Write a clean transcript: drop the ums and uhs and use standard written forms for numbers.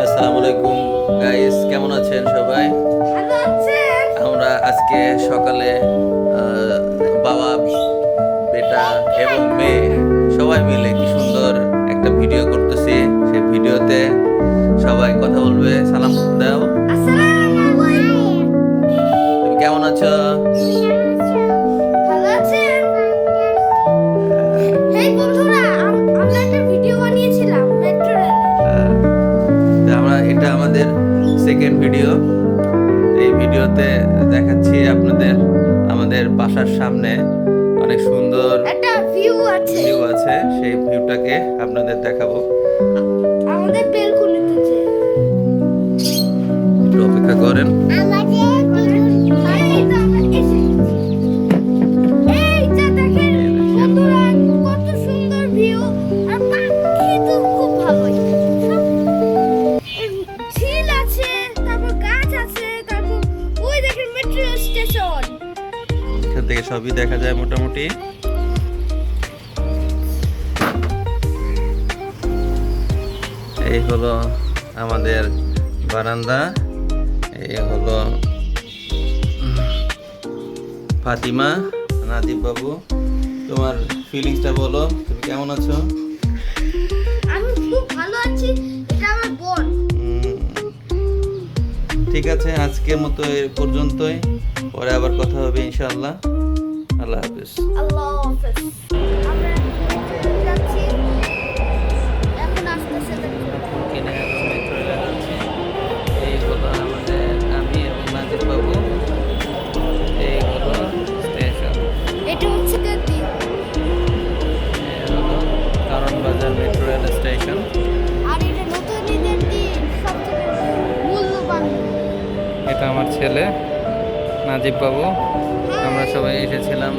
আসসালামু আলাইকুম গাইস, কেমন আছেন সবাই? ভালো আছেন? আমরা আজকে সকালে বাবা, বেটা এবং মেয়ে সবাই মিলে কি সুন্দর একটা ভিডিও করতেছি। সেই ভিডিওতে সবাই কথা বলবে। সালাম দাও। আসসালামু আলাইকুম। তুমি কেমন আছো? ভালো আছেন? এই বন্ধুরা, আমরা একটা ভিডিও বানিয়েছিলাম মেট্রো রেলের। এটা আমাদের সেকেন্ড ভিডিও। এই ভিডিওতে দেখাচ্ছি আপনাদের আমাদের বাসার সামনে অনেক সুন্দর একটা ভিউ আছে। ভিউ আছে, সেই ভিউটাকে আপনাদের দেখাবো। আমাদের বেলকনিতে যে একটু অপেক্ষা করেন। এই তো আমরা এসে গেছি। এই যে দেখেন বন্ধুরা, কত সুন্দর ভিউ, আর পাখি তো খুব ভালোই। সব ঝিল আছে, তারপর গাছ আছে, তারপর ওই দেখেন মেট্রো স্টেশন। এখান থেকে সবই দেখা যায় মোটামুটি। এই হলো আমাদের বারান্দা। এই হলো ফাতিমা, নাদিব বাবু। তোমার ফিলিংসটা বলো, তুমি কেমন আছো? আমি খুব ভালো আছি। এটা আমার বোন। ঠিক আছে, আজকের মতো এ পর্যন্তই। পরে আবার কথা হবে ইনশাআল্লাহ। আল্লাহ হাফেজ। আল্লাহ হাফেজ। আমরা যাচ্ছি এখন আসতেছে এই হলো আমাদের আমি এবং নাজির বাবু। এই হলো স্টেশন। এটা হচ্ছে গদি। এই হলো কারণ বাজার মেট্রো রেল স্টেশন। আর এটা নতুন ঈদের দিন সবচেয়ে মূল্যবান। এটা আমার ছেলে নাজিব বাবু। আমরা সবাই এসেছিলাম